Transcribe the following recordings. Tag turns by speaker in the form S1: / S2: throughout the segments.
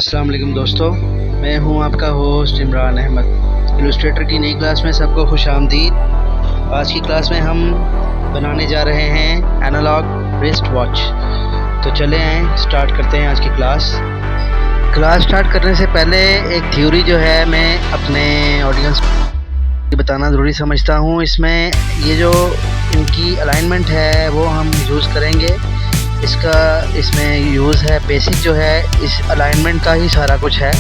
S1: अस्सलाम वालेकुम दोस्तों, मैं हूं आपका होस्ट इमरान अहमद। इलस्ट्रेटर की नई क्लास में सबको खुश आमदीद। आज की क्लास में हम बनाने जा रहे हैं एनालॉग रिस्ट वॉच। तो चले आए स्टार्ट करते हैं आज की क्लास। स्टार्ट करने से पहले एक थ्योरी जो है मैं अपने ऑडियंस को बताना ज़रूरी समझता हूं। इसमें ये जो इनकी अलाइनमेंट है वो हम यूज़ करेंगे। इसमें यूज़ है बेसिक जो है इस अलाइनमेंट का ही सारा कुछ है।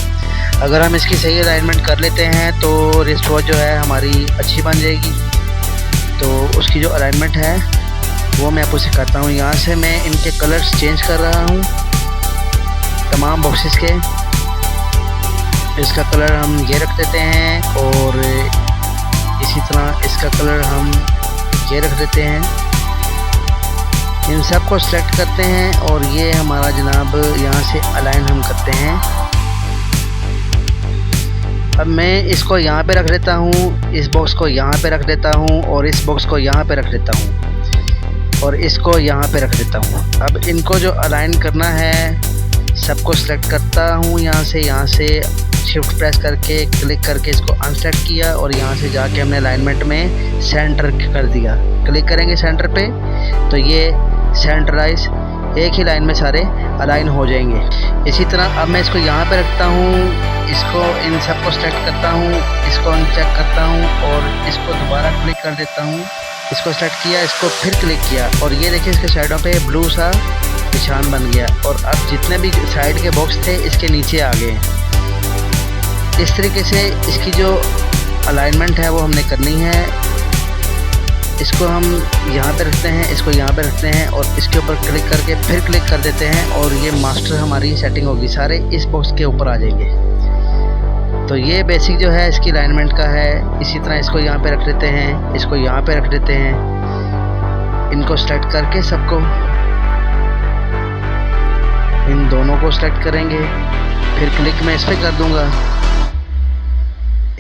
S1: अगर हम इसकी सही अलाइनमेंट कर लेते हैं तो रिस्ट वॉच जो है हमारी अच्छी बन जाएगी। तो उसकी जो अलाइनमेंट है वो मैं आपको सिखाता हूँ। यहाँ से मैं इनके कलर्स चेंज कर रहा हूँ तमाम बॉक्सेस के। इसका कलर हम ये रख देते हैं और इसी तरह इसका कलर हम ये रख देते हैं। इन सब को सेलेक्ट करते हैं और ये हमारा जनाब यहाँ से अलाइन हम करते हैं। अब मैं इसको यहाँ पे रख देता हूँ, इस बॉक्स को यहाँ पे रख देता हूँ और इस बॉक्स को यहाँ पे रख देता हूँ और इसको यहाँ पे रख देता हूँ। अब इनको जो अलाइन करना है सबको सेलेक्ट करता हूँ। यहाँ से शिफ्ट प्रेस करके क्लिक करके इसको अनसेलेक्ट किया और यहाँ से जाके हमने अलाइनमेंट में सेंटर कर दिया। क्लिक करेंगे सेंटर पे तो ये सेंटराइज एक ही लाइन में सारे अलाइन हो जाएंगे। इसी तरह अब मैं इसको यहाँ पे रखता हूँ, इसको इन सब को सेलेक्ट करता हूँ, इसको अनचेक करता हूँ और इसको दोबारा क्लिक कर देता हूँ। इसको सेलेक्ट किया, इसको फिर क्लिक किया और ये देखिए इसके साइडों पे ब्लू सा निशान बन गया और अब जितने भी साइड के बॉक्स थे इसके नीचे आ गए। इस तरीके से इसकी जो अलाइनमेंट है वो हमने करनी है। इसको हम यहाँ पे रखते हैं, इसको यहाँ पे रखते हैं और इसके ऊपर क्लिक करके फिर क्लिक कर देते हैं और ये मास्टर हमारी सेटिंग होगी, सारे इस बॉक्स के ऊपर आ जाएंगे। तो ये बेसिक जो है इसकी अलाइनमेंट का है। इसी तरह इसको यहाँ पे रख देते हैं, इसको यहाँ पे रख देते हैं। इनको सेलेक्ट करके सबको इन दोनों को सेलेक्ट करेंगे, फिर क्लिक मैं इस पर कर दूँगा।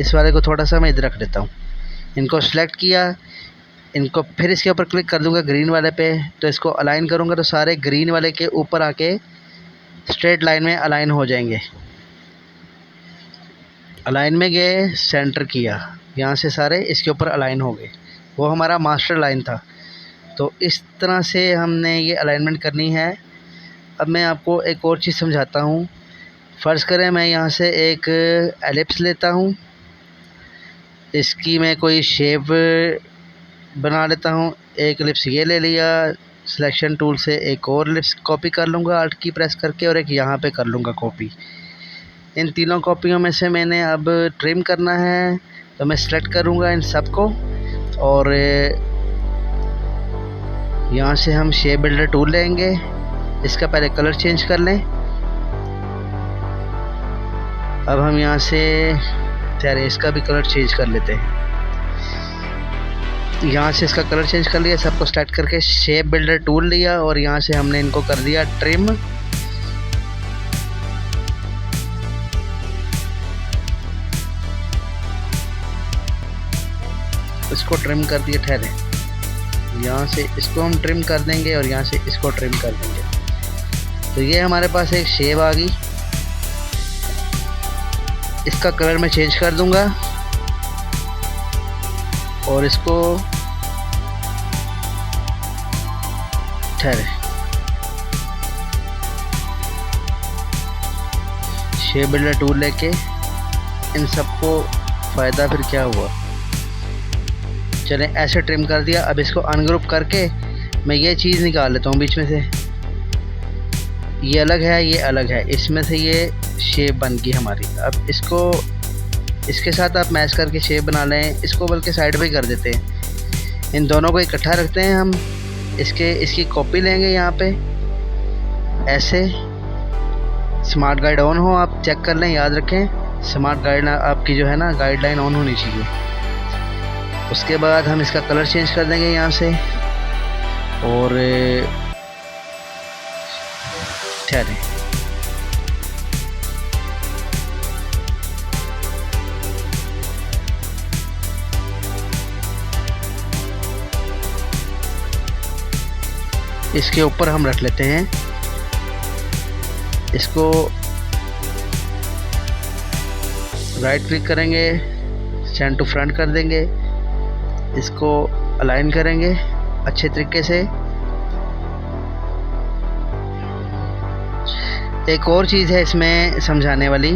S1: इस वाले को थोड़ा सा मैं इधर रख देता हूँ। इनको सेलेक्ट किया, इनको फिर इसके ऊपर क्लिक कर दूंगा ग्रीन वाले पे, तो इसको अलाइन करूंगा तो सारे ग्रीन वाले के ऊपर आके स्ट्रेट लाइन में अलाइन हो जाएंगे। अलाइन में गए, सेंटर किया, यहाँ से सारे इसके ऊपर अलाइन हो गए। वो हमारा मास्टर लाइन था। तो इस तरह से हमने ये अलाइनमेंट करनी है। अब मैं आपको एक और चीज़ समझाता हूँ। फ़र्ज़ करें मैं यहाँ से एक एलिप्स लेता हूँ, इसकी मैं कोई शेप बना लेता हूँ। एक एलिप्स ये ले लिया, सिलेक्शन टूल से एक और एलिप्स कॉपी कर लूँगा अल्ट की प्रेस करके और एक यहाँ पे कर लूँगा कॉपी। इन तीनों कॉपियों में से मैंने अब ट्रिम करना है तो मैं सेलेक्ट करूँगा इन सब को और यहाँ से हम शेप बिल्डर टूल लेंगे। इसका पहले कलर चेंज कर लें। अब हम यहाँ से इसका भी कलर चेंज कर लेते हैं। यहाँ से इसका कलर चेंज कर लिया, सबको सेलेक्ट करके शेप बिल्डर टूल लिया और यहाँ से हमने इनको कर दिया ट्रिम। इसको ट्रिम कर दिया। ठहरे, यहाँ से इसको हम ट्रिम कर देंगे और यहाँ से इसको ट्रिम कर देंगे। तो ये हमारे पास एक शेप आ गई। इसका कलर मैं चेंज कर दूंगा और इसको ठहरे शेप बिल्डर टूल लेके इन सबको फ़ायदा फिर क्या हुआ। चलें ऐसे ट्रिम कर दिया। अब इसको अनग्रुप करके मैं ये चीज़ निकाल लेता हूँ बीच में से। ये अलग है, ये अलग है, इसमें से ये शेप बन गई हमारी। अब इसको इसके साथ आप मैच करके शेप बना लें। इसको बल्कि साइड पे कर देते हैं। इन दोनों को इकट्ठा रखते हैं हम। इसकी कॉपी लेंगे यहाँ पे ऐसे। स्मार्ट गाइड ऑन हो, आप चेक कर लें, याद रखें स्मार्ट गाइड आपकी जो है ना गाइडलाइन ऑन होनी चाहिए। उसके बाद हम इसका कलर चेंज कर देंगे यहाँ से और ठहरें। इसके ऊपर हम रख लेते हैं। इसको राइट क्लिक करेंगे, सेंड टू फ्रंट कर देंगे, इसको अलाइन करेंगे अच्छे तरीके से। एक और चीज़ है इसमें समझाने वाली,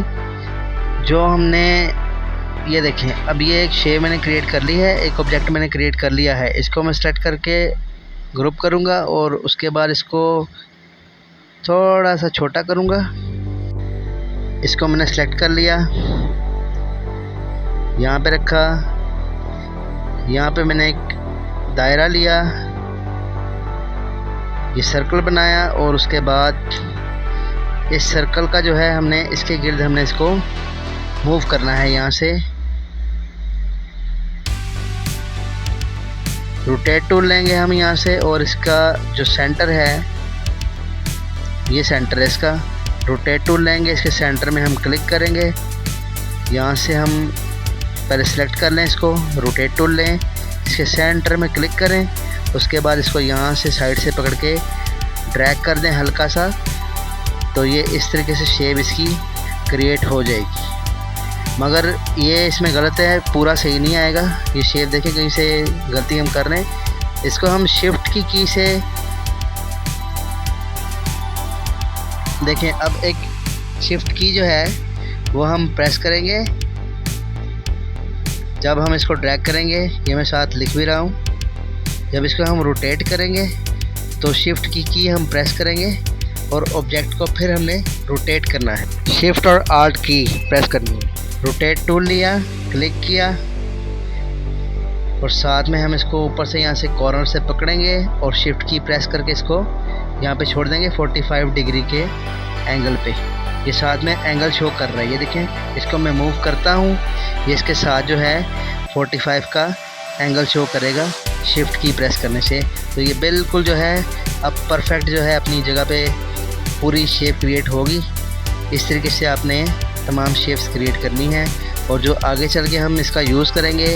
S1: जो हमने ये देखें, अब ये एक शेप मैंने क्रिएट कर ली है, एक ऑब्जेक्ट मैंने क्रिएट कर लिया है। इसको मैं सेलेक्ट करके ग्रुप करूँगा और उसके बाद इसको थोड़ा सा छोटा करूँगा। इसको मैंने सेलेक्ट कर लिया, यहाँ पे रखा, यहाँ पे मैंने एक दायरा लिया, ये सर्कल बनाया और उसके बाद इस सर्कल का जो है हमने इसके गिर्द हमने इसको मूव करना है। यहाँ से रोटेट टूल लेंगे हम यहाँ से और इसका जो सेंटर है, ये सेंटर है इसका, रोटेट टूल लेंगे, इसके सेंटर में हम क्लिक करेंगे। यहाँ से हम पहले सेलेक्ट कर लें इसको, रोटेट टूल लें, इसके सेंटर में क्लिक करें, उसके बाद इसको यहाँ से साइड से पकड़ के ड्रैग कर दें हल्का सा, तो ये इस तरीके से शेप इसकी क्रिएट हो जाएगी। मगर ये इसमें गलत है, पूरा सही नहीं आएगा ये शेप। देखें कहीं से गलती हम कर रहे हैं। इसको हम शिफ्ट की से देखें, अब एक शिफ्ट की जो है वो हम प्रेस करेंगे, जब हम इसको ड्रैग करेंगे, ये मैं साथ लिख भी रहा हूँ, जब इसको हम रोटेट करेंगे तो शिफ्ट की हम प्रेस करेंगे और ऑब्जेक्ट को फिर हमने रोटेट करना है। शिफ्ट और आल्ट की प्रेस करनी है। रोटेट टूल लिया, क्लिक किया और साथ में हम इसको ऊपर से यहाँ से कॉर्नर से पकड़ेंगे और शिफ्ट की प्रेस करके इसको यहाँ पे छोड़ देंगे 45 डिग्री के एंगल पे। ये साथ में एंगल शो कर रहा है, ये देखें। इसको मैं मूव करता हूँ, ये इसके साथ जो है 45 का एंगल शो करेगा शिफ्ट की प्रेस करने से। तो ये बिल्कुल जो है अब परफेक्ट जो है अपनी जगह पे पूरी शेप क्रिएट होगी। इस तरीके से आपने तमाम शेप्स क्रिएट करनी है और जो आगे चल के हम इसका यूज़ करेंगे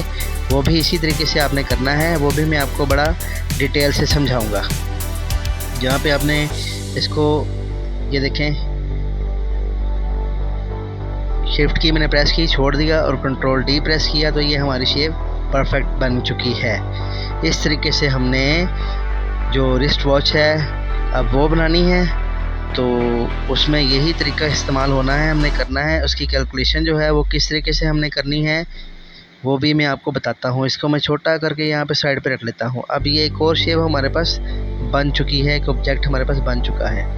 S1: वो भी इसी तरीके से आपने करना है। वो भी मैं आपको बड़ा डिटेल से समझाऊंगा। जहाँ पे आपने इसको ये देखें, शिफ्ट की मैंने प्रेस की, छोड़ दिया और कंट्रोल डी प्रेस किया, तो ये हमारी शेप परफेक्ट बन चुकी है। इस तरीके से हमने जो रिस्ट वॉच है अब वो बनानी है, तो उसमें यही तरीका इस्तेमाल होना है, हमने करना है। उसकी कैलकुलेशन जो है वो किस तरीके से हमने करनी है वो भी मैं आपको बताता हूँ। इसको मैं छोटा करके यहाँ पे साइड पे रख लेता हूँ। अब ये एक और शेप हमारे पास बन चुकी है, एक ऑब्जेक्ट हमारे पास बन चुका है।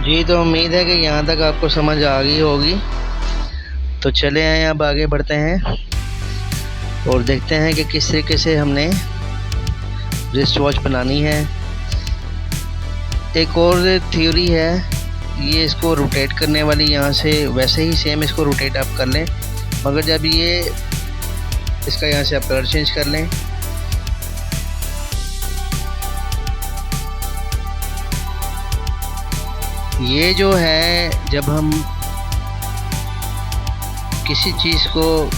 S1: जी, तो उम्मीद है कि यहाँ तक आपको समझ आ गई होगी। तो चले आए, अब आगे बढ़ते हैं और देखते हैं कि किस तरीके से हमने रिस्ट वॉच बनानी है। एक और थ्योरी है, ये इसको रोटेट करने वाली, यहाँ से वैसे ही सेम इसको रोटेट आप कर लें, मगर जब ये इसका यहाँ से आप कलर चेंज कर लें, ये जो है जब हम किसी चीज़ को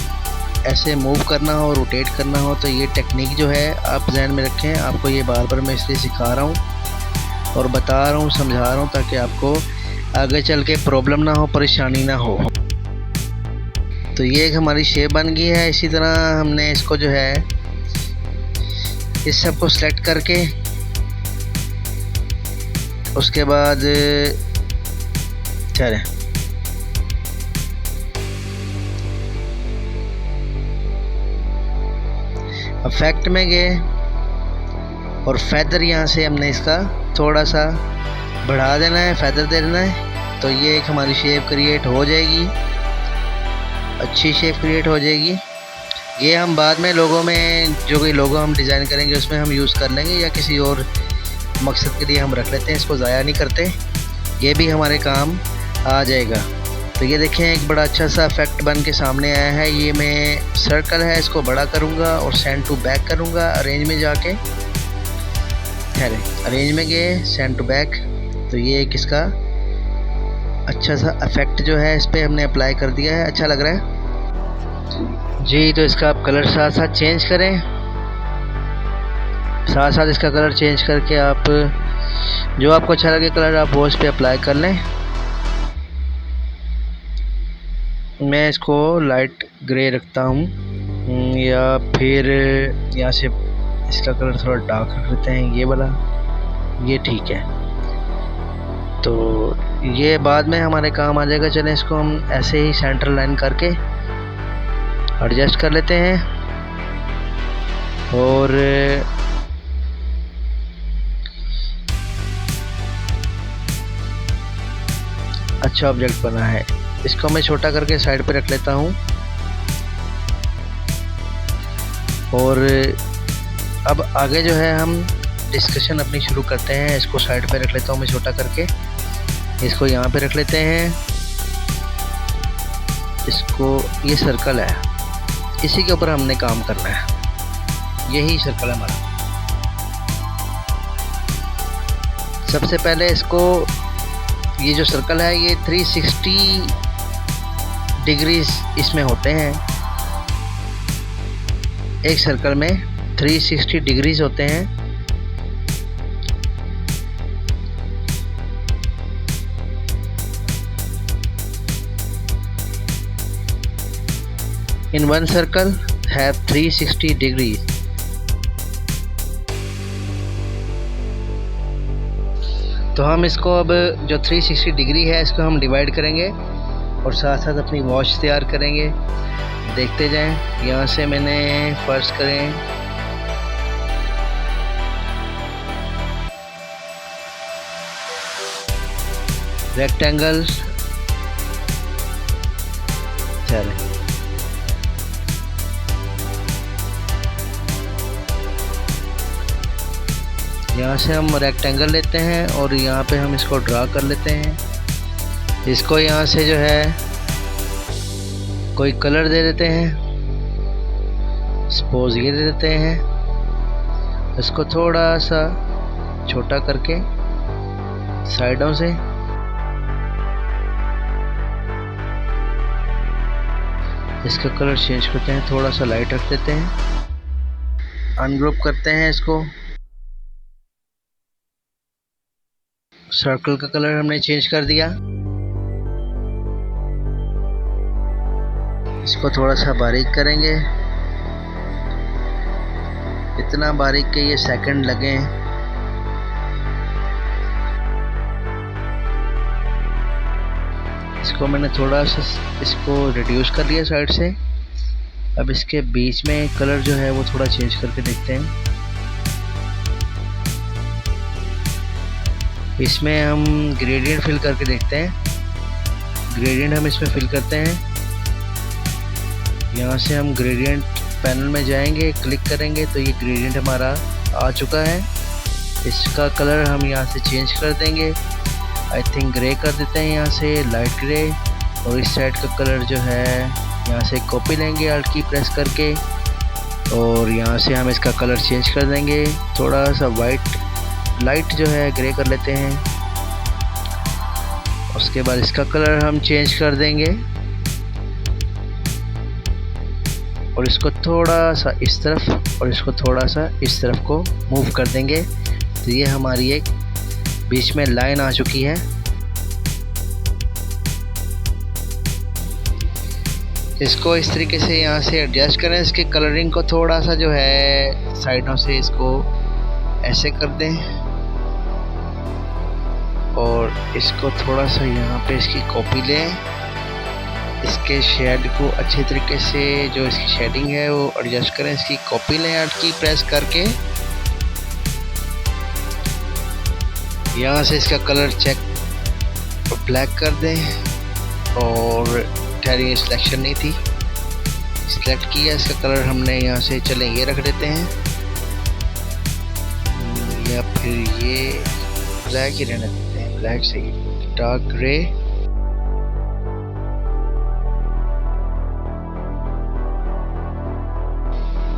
S1: ऐसे मूव करना हो, रोटेट करना हो, तो ये टेक्निक जो है आप ध्यान में रखें। आपको ये बार बार मैं इसलिए सिखा रहा हूँ और बता रहा हूँ, समझा रहा हूँ, ताकि आपको आगे चल के प्रॉब्लम ना हो, परेशानी ना हो। तो ये एक हमारी शेप बन गई है। इसी तरह हमने इसको जो है इस सब को सेलेक्ट करके उसके बाद चलें इफेक्ट में गए और फेदर यहाँ से हमने इसका थोड़ा सा बढ़ा देना है, फेदर दे देना है, तो ये एक हमारी शेप क्रिएट हो जाएगी, अच्छी शेप क्रिएट हो जाएगी। ये हम बाद में लोगों में जो कोई लोगो हम डिज़ाइन करेंगे उसमें हम यूज़ कर लेंगे, या किसी और मकसद के लिए हम रख लेते हैं, इसको ज़ाया नहीं करते, ये भी हमारे काम आ जाएगा। तो ये देखें, एक बड़ा अच्छा सा इफेक्ट बन के सामने आया है। ये मैं सर्कल है, इसको बड़ा करूँगा और सेंड टू बैक करूँगा। अरेंज में जाके ठहरे, अरेंज में गए, सेंड टू बैक, तो ये एक इसका अच्छा सा इफेक्ट जो है इस पर हमने अप्लाई कर दिया है। अच्छा लग रहा है जी। तो इसका आप कलर साथ साथ चेंज करें साथ साथ इसका कलर चेंज करके आप जो आपको अच्छा लगे कलर आप वो इस पर अप्लाई कर लें। मैं इसको लाइट ग्रे रखता हूँ या फिर यहाँ से इसका कलर थोड़ा डार्क रख लेते हैं, ये वाला, ये ठीक है। तो ये बाद में हमारे काम आ जाएगा। चलें इसको हम ऐसे ही सेंटर लाइन करके एडजस्ट कर लेते हैं। और अच्छा ऑब्जेक्ट बना है, इसको मैं छोटा करके साइड पे रख लेता हूँ। और अब आगे जो है हम डिस्कशन अपनी शुरू करते हैं। इसको साइड पे रख लेता हूँ मैं छोटा करके, इसको यहाँ पे रख लेते हैं। इसको, ये सर्कल है, इसी के ऊपर हमने काम करना है, यही सर्कल है हमारा। सबसे पहले इसको, ये जो सर्कल है ये 360 डिग्रीज इसमें होते हैं। एक सर्कल में 360 डिग्रीज होते हैं। In one circle have 360 degrees. तो हम इसको अब जो 360 डिग्री है इसको हम डिवाइड करेंगे और साथ साथ अपनी वॉच तैयार करेंगे। देखते जाएं। यहाँ से मैंने फर्स्ट करें रेक्टेंगल, चलें यहाँ से हम रेक्टेंगल लेते हैं और यहाँ पे हम इसको ड्रा कर लेते हैं। इसको यहाँ से जो है कोई कलर दे देते हैं, सपोज ये दे देते हैं। इसको थोड़ा सा छोटा करके साइडों से इसका कलर चेंज करते हैं, थोड़ा सा लाइट रख देते हैं। अनग्रुप करते हैं इसको। सर्कल का कलर हमने चेंज कर दिया। इसको थोड़ा सा बारीक करेंगे, इतना बारीक के ये सेकंड लगे। इसको मैंने थोड़ा सा इसको रिड्यूस कर लिया साइड से। अब इसके बीच में कलर जो है वो थोड़ा चेंज करके देखते हैं। इसमें हम ग्रेडियंट फिल करके देखते हैं। ग्रेडियंट हम इसमें फिल करते हैं। यहाँ से हम ग्रेडियंट पैनल में जाएंगे, क्लिक करेंगे तो ये ग्रेडियंट हमारा आ चुका है। इसका कलर हम यहाँ से चेंज कर देंगे, आई थिंक ग्रे कर देते हैं, यहाँ से लाइट ग्रे। और इस साइड का कलर जो है यहाँ से कॉपी लेंगे अल्ट की प्रेस करके और यहाँ से हम इसका कलर चेंज कर देंगे। थोड़ा सा वाइट लाइट जो है ग्रे कर लेते हैं। उसके बाद इसका कलर हम चेंज कर देंगे और इसको थोड़ा सा इस तरफ और इसको थोड़ा सा इस तरफ को मूव कर देंगे। तो ये हमारी एक बीच में लाइन आ चुकी है। इसको इस तरीके से यहाँ से एडजस्ट करें। इसके कलरिंग को थोड़ा सा जो है साइडों से इसको ऐसे कर दें और इसको थोड़ा सा यहाँ पे इसकी कॉपी लें। इसके शेड को अच्छे तरीके से जो इसकी शेडिंग है वो एडजस्ट करें। इसकी कॉपी लें अल्ट की प्रेस करके। यहाँ से इसका कलर चेक ब्लैक कर दें और ठहरिए सिलेक्शन नहीं थी, सिलेक्ट किया। इसका कलर हमने यहाँ से, चलें ये रख देते हैं या फिर ये ब्लैक ही रहने देते हैं, ब्लैक से डार्क ग्रे।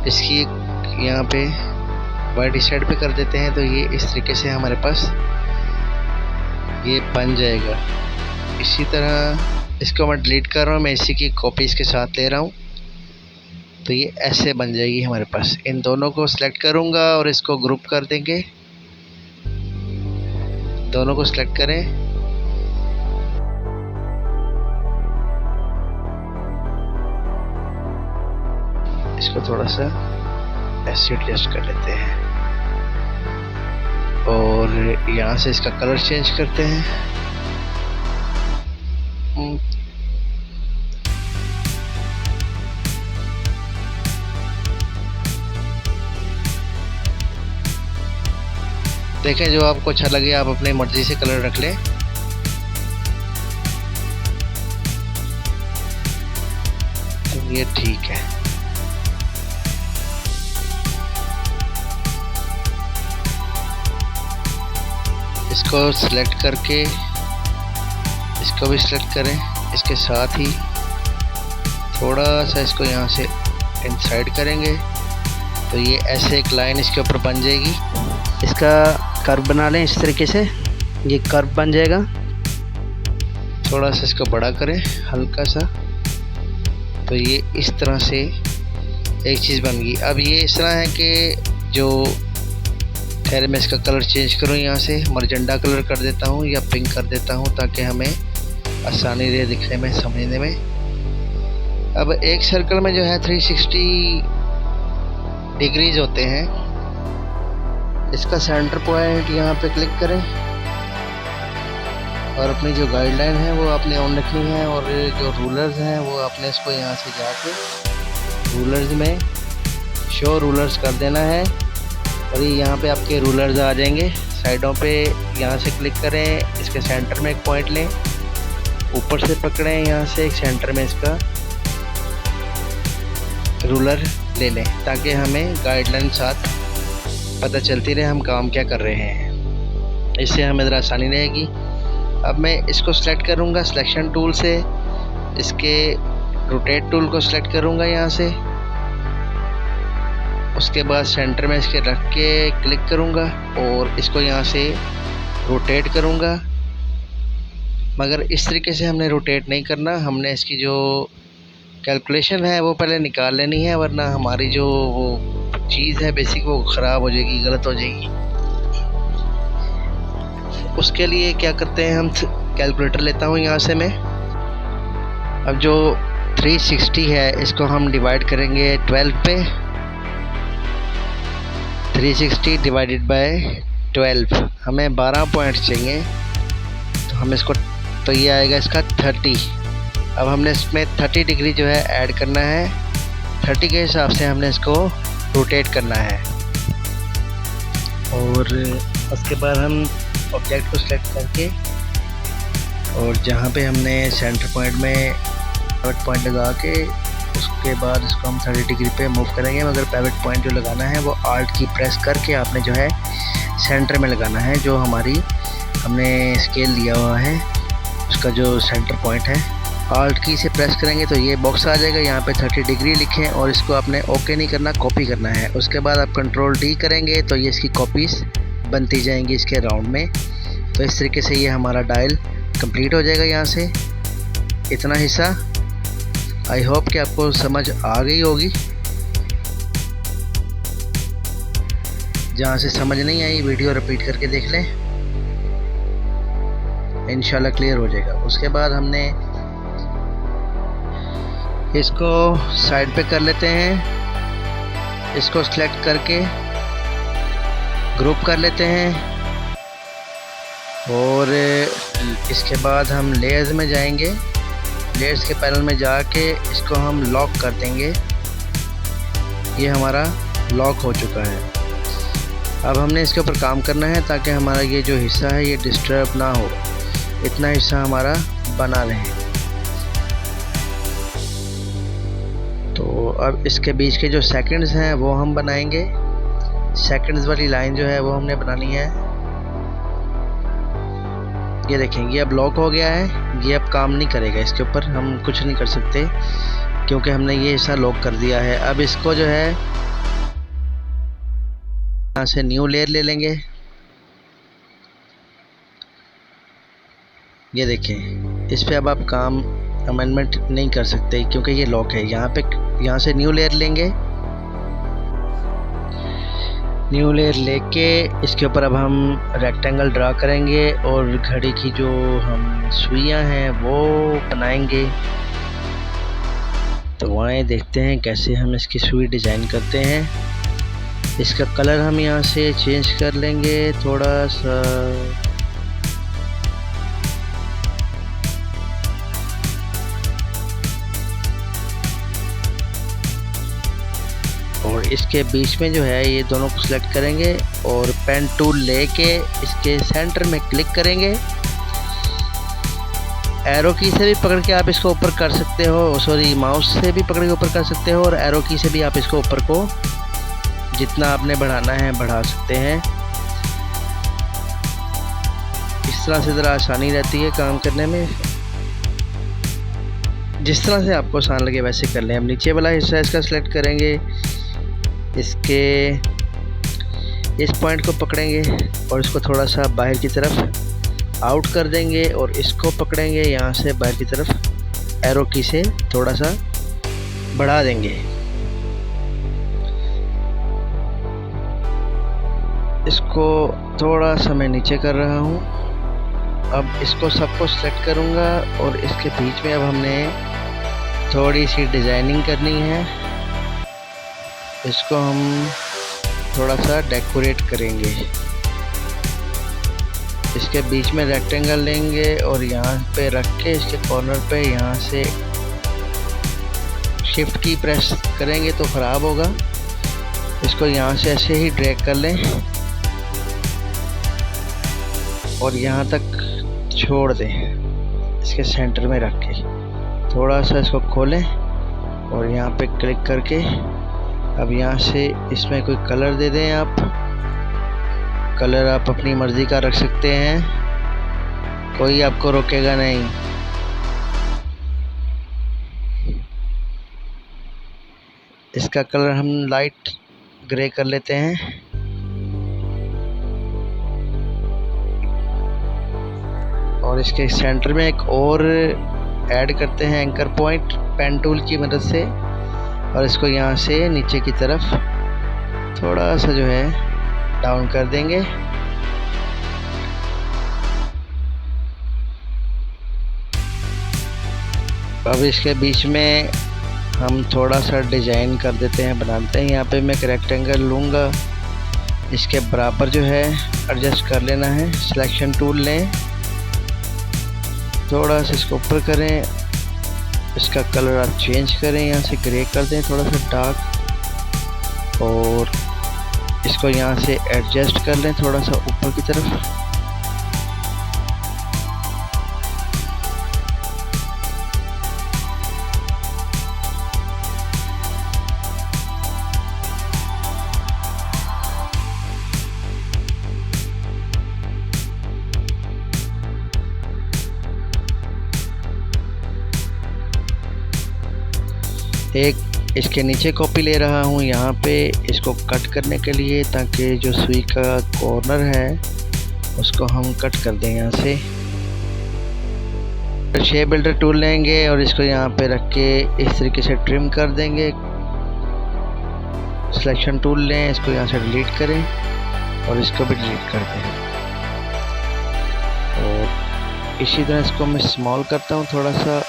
S1: इसकी यहाँ पे वाइट इस साइड पे कर देते हैं तो ये इस तरीके से हमारे पास ये बन जाएगा। इसी तरह इसको मैं डिलीट कर रहा हूँ, मैं इसी की कॉपी इसके साथ ले रहा हूँ तो ये ऐसे बन जाएगी हमारे पास। इन दोनों को सिलेक्ट करूँगा और इसको ग्रुप कर देंगे। दोनों को सिलेक्ट करें, इसको थोड़ा सा ऐसे एडजस्ट कर लेते हैं और यहाँ से इसका कलर चेंज करते हैं। देखें, जो आपको अच्छा लगे आप अपनी मर्जी से कलर रख लें। तो ये ठीक है। इसको सिलेक्ट करके इसको भी सिलेक्ट करें, इसके साथ ही थोड़ा सा इसको यहाँ से इनसाइड करेंगे तो ये ऐसे एक लाइन इसके ऊपर बन जाएगी। इसका कर्व बना लें इस तरीके से, ये कर्व बन जाएगा। थोड़ा सा इसको बड़ा करें हल्का सा, तो ये इस तरह से एक चीज़ बन गई। अब ये इस तरह है कि जो खैर मैं इसका कलर चेंज करूँ, यहाँ से मरजंडा कलर कर देता हूँ या पिंक कर देता हूँ ताकि हमें आसानी रहे दिखने में, समझने में। अब एक सर्कल में जो है 360 डिग्रीज होते हैं। इसका सेंटर पॉइंट यहाँ पे क्लिक करें और अपनी जो गाइडलाइन है वो आपने ऑन रखनी है और जो रूलर्स हैं वो आपने इसको यहाँ से जाके रूलर्स में शो रूलर्स कर देना है और ये यहाँ पे आपके रूलर्स आ जाएंगे साइडों पे। यहाँ से क्लिक करें, इसके सेंटर में एक पॉइंट लें, ऊपर से पकड़ें, यहाँ से एक सेंटर में इसका रूलर ले लें ताकि हमें गाइडलाइन साथ पता चलती रहे हम काम क्या कर रहे हैं। इससे हमें ज़रा आसानी रहेगी। अब मैं इसको सिलेक्ट करूँगा सिलेक्शन टूल से, इसके रोटेट टूल को सिलेक्ट करूँगा यहाँ से, उसके बाद सेंटर में इसके रख के क्लिक करूँगा और इसको यहाँ से रोटेट करूँगा। मगर इस तरीके से हमने रोटेट नहीं करना, हमने इसकी जो कैलकुलेशन है वो पहले निकाल लेनी है, वरना हमारी जो वो चीज़ है बेसिक वो ख़राब हो जाएगी, गलत हो जाएगी। उसके लिए क्या करते हैं, हम कैलकुलेटर लेता हूँ यहाँ से मैं। अब जो 360 है इसको हम डिवाइड करेंगे 12 पे। 360 डिवाइडेड बाय 12, हमें 12 पॉइंट चाहिए तो हम इसको, तो ये आएगा इसका 30। अब हमने इसमें 30 डिग्री जो है ऐड करना है, 30 के हिसाब से हमने इसको रोटेट करना है। और उसके बाद हम ऑब्जेक्ट को सिलेक्ट करके और जहाँ पे हमने सेंटर पॉइंट में पॉइंट लगा के उसके बाद इसको हम 30 डिग्री पे मूव करेंगे। मगर पैवेट पॉइंट जो लगाना है वो आल्ट की प्रेस करके आपने जो है सेंटर में लगाना है। जो हमारी हमने स्केल लिया हुआ है उसका जो सेंटर पॉइंट है, आल्ट की से प्रेस करेंगे तो ये बॉक्स आ जाएगा। यहाँ पे 30 डिग्री लिखें और इसको आपने ओके नहीं करना, कॉपी करना है। उसके बाद आप कंट्रोल डी करेंगे तो ये इसकी कॉपीज़ बनती जाएंगी इसके राउंड में। तो इस तरीके से ये हमारा डायल कंप्लीट हो जाएगा। यहाँ से इतना हिस्सा आई होप कि आपको समझ आ गई होगी। जहाँ से समझ नहीं आई वीडियो रिपीट करके देख लें, इंशाल्लाह क्लियर हो जाएगा। उसके बाद हमने इसको साइड पे कर लेते हैं, इसको सिलेक्ट करके ग्रुप कर लेते हैं और इसके बाद हम लेयर्स में जाएंगे। लेयर्स के पैनल में जाके इसको हम लॉक कर देंगे। ये हमारा लॉक हो चुका है। अब हमने इसके ऊपर काम करना है ताकि हमारा ये जो हिस्सा है ये डिस्टर्ब ना हो, इतना हिस्सा हमारा बना रहे। तो अब इसके बीच के जो सेकंड्स हैं वो हम बनाएंगे। सेकंड्स वाली लाइन जो है वो हमने बनानी है। ये देखें, ये अब लॉक हो गया है, ये अब काम नहीं करेगा, इसके ऊपर हम कुछ नहीं कर सकते क्योंकि हमने ये हिस्सा लॉक कर दिया है। अब इसको जो है यहाँ से न्यू लेयर ले लेंगे। ये देखें, इस पे अब आप काम अमेंडमेंट नहीं कर सकते क्योंकि ये लॉक है। यहाँ से न्यू लेयर लेंगे। न्यू लेयर लेके इसके ऊपर अब हम रेक्टेंगल ड्रा करेंगे और घड़ी की जो हम सुइयां हैं वो बनाएंगे। तो आए देखते हैं कैसे हम इसकी सुई डिज़ाइन करते हैं। इसका कलर हम यहाँ से चेंज कर लेंगे थोड़ा सा। और इसके बीच में जो है ये दोनों को सिलेक्ट करेंगे और पेन टूल लेके इसके सेंटर में क्लिक करेंगे। एरो की से भी पकड़ के आप इसको ऊपर कर सकते हो, सॉरी माउस से भी पकड़ के ऊपर कर सकते हो, और एरो की से भी आप इसको ऊपर को जितना आपने बढ़ाना है बढ़ा सकते हैं। इस तरह से ज़रा आसानी रहती है काम करने में। जिस तरह से आपको आसान लगे वैसे कर लें। हम नीचे वाला हिस्सा इसका सिलेक्ट करेंगे, इसके इस पॉइंट को पकड़ेंगे और इसको थोड़ा सा बाहर की तरफ आउट कर देंगे और इसको पकड़ेंगे यहाँ से बाहर की तरफ एरो की से थोड़ा सा बढ़ा देंगे। इसको थोड़ा सा मैं नीचे कर रहा हूँ। अब इसको सबको सेलेक्ट करूँगा और इसके बीच में अब हमने थोड़ी सी डिज़ाइनिंग करनी है। इसको हम थोड़ा सा डेकोरेट करेंगे। इसके बीच में रेक्टेंगल लेंगे और यहाँ पे रख के इसके कॉर्नर पे यहाँ से शिफ्ट की प्रेस करेंगे तो ख़राब होगा। इसको यहाँ से ऐसे ही ड्रैग कर लें और यहाँ तक छोड़ दें। इसके सेंटर में रख के थोड़ा सा इसको खोलें और यहाँ पे क्लिक करके अब यहाँ से इसमें कोई कलर दे दें। आप कलर आप अपनी मर्ज़ी का रख सकते हैं, कोई आपको रोकेगा नहीं। इसका कलर हम लाइट ग्रे कर लेते हैं। और इसके सेंटर में एक और ऐड करते हैं एंकर पॉइंट पेन टूल की मदद से, और इसको यहाँ से नीचे की तरफ थोड़ा सा जो है डाउन कर देंगे। अब इसके बीच में हम थोड़ा सा डिज़ाइन कर देते हैं, बनाते हैं। यहाँ पे मैं एक रेक्टेंगल लूँगा, इसके बराबर जो है एडजस्ट कर लेना है। सिलेक्शन टूल लें, थोड़ा सा इसको ऊपर करें, इसका कलर आप चेंज करें, यहाँ से ग्रे कर दें थोड़ा सा डार्क, और इसको यहाँ से एडजस्ट कर लें थोड़ा सा ऊपर की तरफ। एक इसके नीचे कॉपी ले रहा हूँ यहाँ पे इसको कट करने के लिए, ताकि जो सुई का कॉर्नर है उसको हम कट कर दें यहाँ से। शेप बिल्डर टूल लेंगे और इसको यहाँ पे रख के इस तरीके से ट्रिम कर देंगे। सिलेक्शन टूल लें, इसको यहाँ से डिलीट करें और इसको भी डिलीट कर दें। और इसी तरह इसको मैं स्मॉल करता हूँ थोड़ा सा,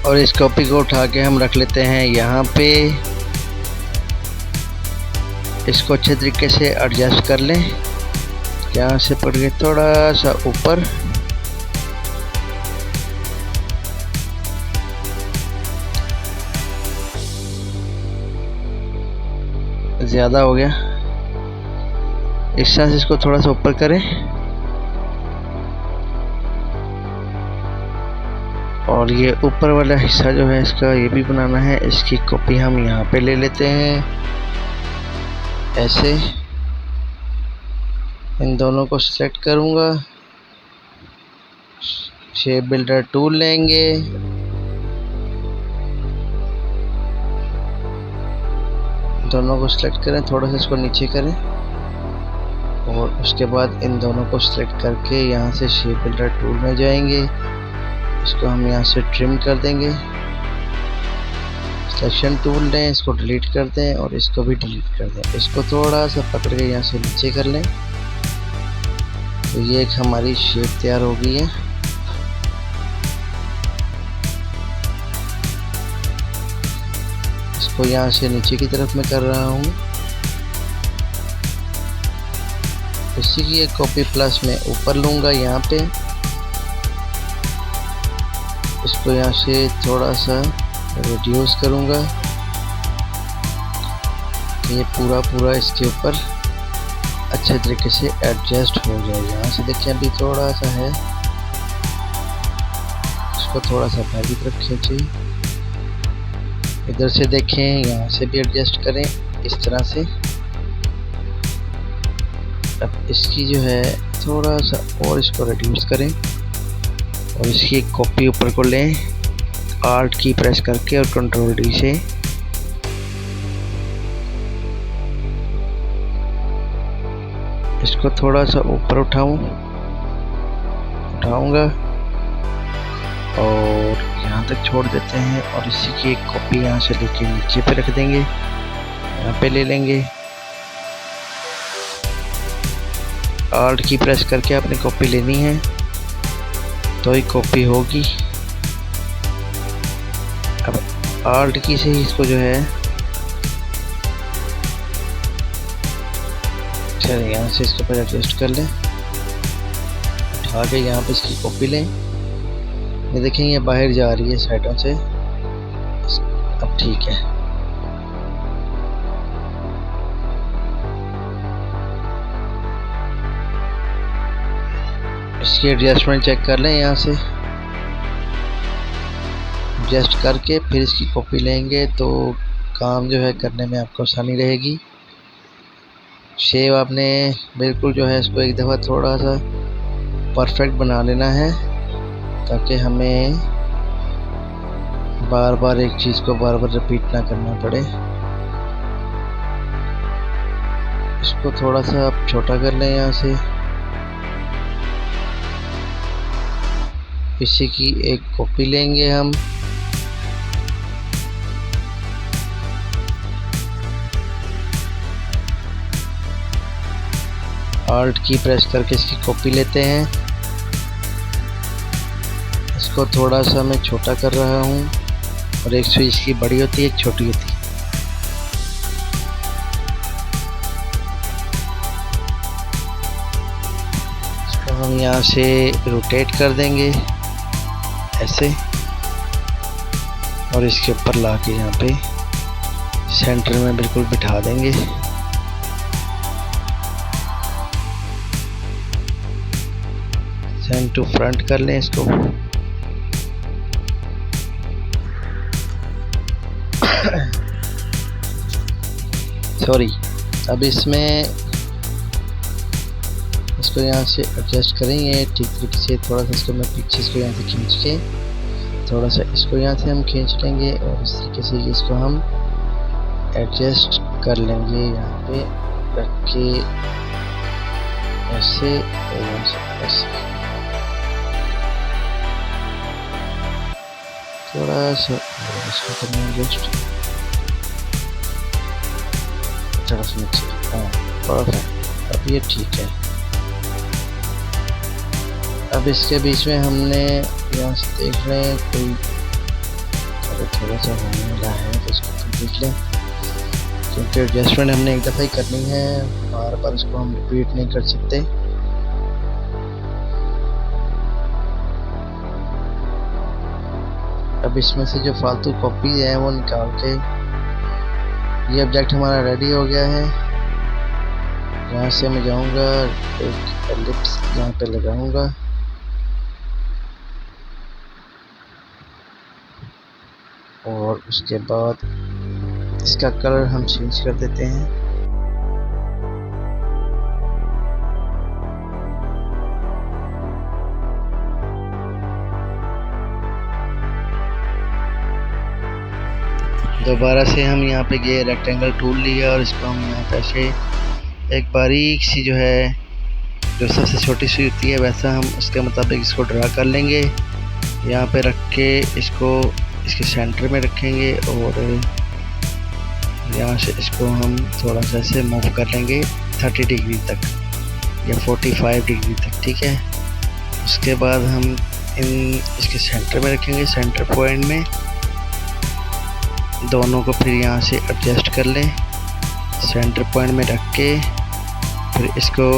S1: और इस कॉपी को उठा के हम रख लेते हैं यहाँ पे। इसको अच्छे तरीके से एडजस्ट कर लें, यहाँ से पकड़ के थोड़ा सा ऊपर, ज़्यादा हो गया। इस तरह से इसको थोड़ा सा ऊपर करें और ये ऊपर वाला हिस्सा जो है इसका ये भी बनाना है। इसकी कॉपी हम यहाँ पे ले लेते हैं ऐसे। इन दोनों को सेलेक्ट करूँगा, शेप बिल्डर टूल लेंगे, दोनों को सेलेक्ट करें, थोड़ा सा इसको नीचे करें और उसके बाद इन दोनों को सेलेक्ट करके यहाँ से शेप बिल्डर टूल में जाएंगे इसको हम यहाँ से ट्रिम कर देंगे। सिलेक्शन टूल लें, इसको डिलीट कर दें और इसको भी डिलीट कर दें। इसको थोड़ा सा पकड़ के यहाँ से नीचे कर लें तो ये एक हमारी शेप तैयार हो गई है। इसको यहाँ से नीचे की तरफ मैं कर रहा हूँ। इसी की एक कॉपी प्लस मैं ऊपर लूँगा यहाँ पे। इसको यहाँ से थोड़ा सा रिड्यूस करूँगा, ये पूरा इसके ऊपर अच्छे तरीके से एडजस्ट हो जाए। यहाँ से देखिए अभी थोड़ा सा है, इसको थोड़ा सा बाहर की तरफ खींचिए। इधर से देखें, यहाँ से भी एडजस्ट करें इस तरह से। अब इसकी जो है थोड़ा सा और इसको रिड्यूस करें और इसकी एक कॉपी ऊपर को लें, आल्ट की प्रेस करके और कंट्रोल डी से। इसको थोड़ा सा ऊपर उठाऊंगा और यहाँ तक छोड़ देते हैं और इसी की एक कॉपी यहाँ से लेके नीचे पे रख देंगे। यहाँ पे ले लेंगे, आल्ट की प्रेस करके आपने कॉपी लेनी है तो ही कॉपी होगी। अब आल्ट की से ही इसको जो है, चलिए यहाँ से इसको पहले एडजस्ट कर लें, उठा के यहाँ पे इसकी कॉपी लें। ये देखें ये बाहर जा रही है साइडों से, अब ठीक है। इसकी एडजस्टमेंट चेक कर लें, यहाँ से एडजस्ट करके फिर इसकी कॉपी लेंगे तो काम जो है करने में आपको आसानी रहेगी। शेप आपने बिल्कुल जो है इसको एक दफ़ा थोड़ा सा परफेक्ट बना लेना है ताकि हमें बार बार एक चीज़ को बार बार रिपीट ना करना पड़े। इसको थोड़ा सा आप छोटा कर लें यहाँ से। इसी की एक कॉपी लेंगे हम, आल्ट की प्रेस करके इसकी कॉपी लेते हैं। इसको थोड़ा सा मैं छोटा कर रहा हूँ और एक स्विच की बड़ी होती है, एक छोटी होती है। इसको हम यहाँ से रोटेट कर देंगे ऐसे और इसके ऊपर ला के यहाँ पे सेंटर में बिल्कुल बिठा देंगे। सेंड टू फ्रंट कर लें इसको। सॉरी, अब इसमें इसको यहाँ से एडजस्ट करेंगे ठीक तरीके से। थोड़ा सा इसको मैं पीछे इसको यहाँ से खींच के थोड़ा सा इसको यहाँ से हम खींच लेंगे और इस तरीके से इसको हम एडजस्ट कर लेंगे। यहाँ पे रख के ऐसे और ऐसे थोड़ा सा इसको करना एडजस्ट, थोड़ा सा नीचे। हाँ, परफेक्ट, अब ये ठीक है। अब इसके बीच में हमने यहाँ से देख रहे हैं कोई थोड़ा सा होने वाला है तो इसको देख लें, क्योंकि एडजस्टमेंट हमने एक दफ़ा ही करनी है, बार बार इसको हम रिपीट नहीं कर सकते। अब इसमें से जो फालतू कॉपी है वो निकाल के, ये ऑब्जेक्ट हमारा रेडी हो गया है। यहाँ से मैं जाऊँगा, एक एलिप्स यहाँ पे लगाऊँगा और उसके बाद इसका कलर हम चेंज कर देते हैं। दोबारा से हम यहाँ पे ये रेक्टेंगल टूल लिया और इसको हम यहाँ पे ऐसे एक बारीक सी जो सबसे छोटी सी होती है वैसा हम उसके मुताबिक इसको ड्रा कर लेंगे यहाँ पे रख के इसको इसके सेंटर में रखेंगे और यहाँ से इसको हम थोड़ा सा ऐसे मूव कर लेंगे 30 डिग्री तक या 45 डिग्री तक, ठीक है। उसके बाद हम इसके सेंटर में रखेंगे, सेंटर पॉइंट में दोनों को फिर यहाँ से एडजस्ट कर लें, सेंटर पॉइंट में रख के फिर इसको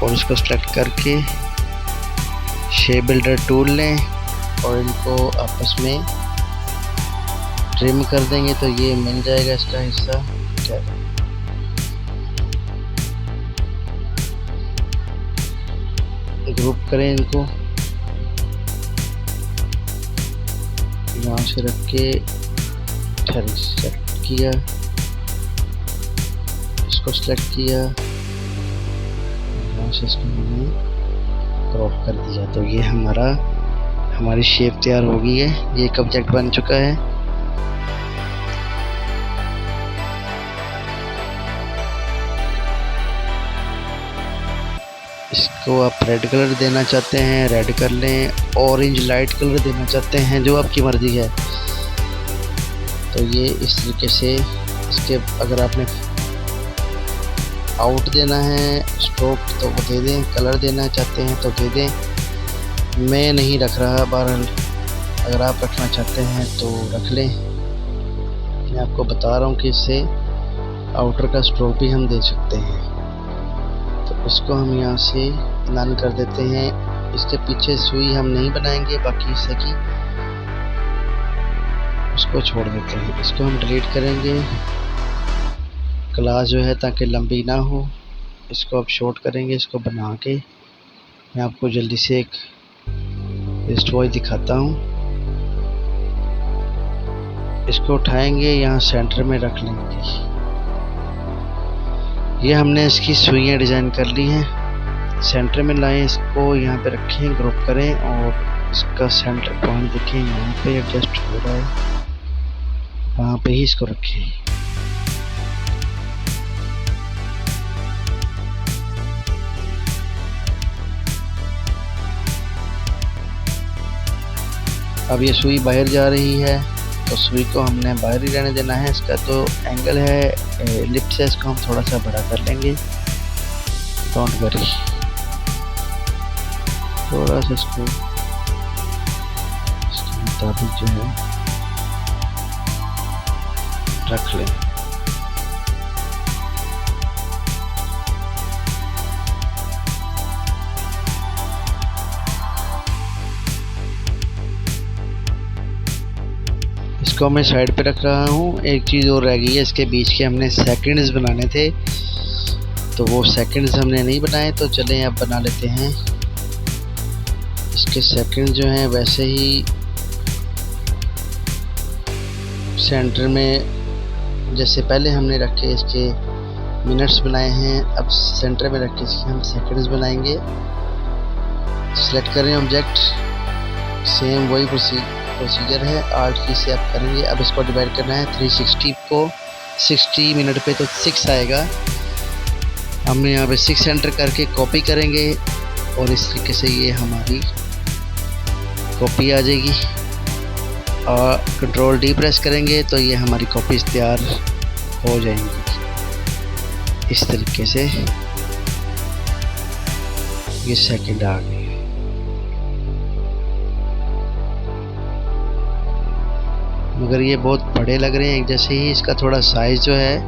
S1: और इसको सेलेक्ट करके शेप बिल्डर टूल लें और इनको आपस में ट्रिम कर देंगे तो ये मिल जाएगा इसका हिस्सा। ग्रुप करें इनको, यहाँ से रख के सेलेक्ट किया, इसको सेलेक्ट किया, यहाँ से इसको मैंने क्रॉप कर दिया तो ये हमारी शेप तैयार हो गई है। ये एक ऑब्जेक्ट बन चुका है। इसको आप रेड कलर देना चाहते हैं रेड कर लें, ऑरेंज लाइट कलर देना चाहते हैं जो आपकी मर्जी है। तो ये इस तरीके से इसके अगर आपने आउट देना है स्ट्रोक तो वो दे दें, कलर देना चाहते हैं तो दे दें। मैं नहीं रख रहा, बहरहाल अगर आप रखना चाहते हैं तो रख लें। मैं आपको बता रहा हूँ कि इससे आउटर का स्ट्रोक भी हम दे सकते हैं। तो इसको हम यहाँ से नन कर देते हैं। इसके पीछे सुई हम नहीं बनाएंगे, बाकी इससे की उसको छोड़ देते हैं। इसको हम डिलीट करेंगे, क्लास जो है ताकि लंबी ना हो। इसको अब शॉर्ट करेंगे, इसको बना के मैं आपको जल्दी से एक डिस्ट्रॉय दिखाता हूँ। इसको उठाएंगे, यहाँ सेंटर में रख लेंगे। ये हमने इसकी सुइयाँ डिज़ाइन कर ली हैं। सेंटर में लाएं, इसको यहाँ पे रखें, ग्रुप करें और इसका सेंटर पॉइंट देखें, यहाँ पे एडजस्ट हो रहा है, वहाँ पे ही इसको रखें। अब ये सुई बाहर जा रही है तो सुई को हमने बाहर ही रहने देना है। इसका तो एंगल है लिफ्ट से, इसको हम थोड़ा सा बड़ा कर लेंगे, डोंट वरी। थोड़ा सा इसके मुताबिक जो है रख लें। इसको मैं साइड पे रख रहा हूँ। एक चीज़ और रह गई है, इसके बीच के हमने सेकंड्स बनाने थे तो वो सेकंड्स हमने नहीं बनाए, तो चलें अब बना लेते हैं। इसके सेकंड जो हैं वैसे ही सेंटर में जैसे पहले हमने रखे इसके मिनट्स बनाए हैं, अब सेंटर में रख के इसके हम सेकंड्स बनाएंगे। सिलेक्ट करें ऑब्जेक्ट, सेम वही प्रोसीजर है, आल्ट की से आप करेंगे। अब इसको डिवाइड करना है 360 को 60 मिनट पे तो 6 आएगा। हम यहाँ पे 6 एंटर करके कॉपी करेंगे और इस तरीके से ये हमारी कॉपी आ जाएगी। और कंट्रोल डी प्रेस करेंगे तो ये हमारी कॉपी तैयार हो जाएंगी। इस तरीके से ये सेकंड आ गए। मगर ये बहुत बड़े लग रहे हैं एक जैसे ही। इसका थोड़ा साइज जो है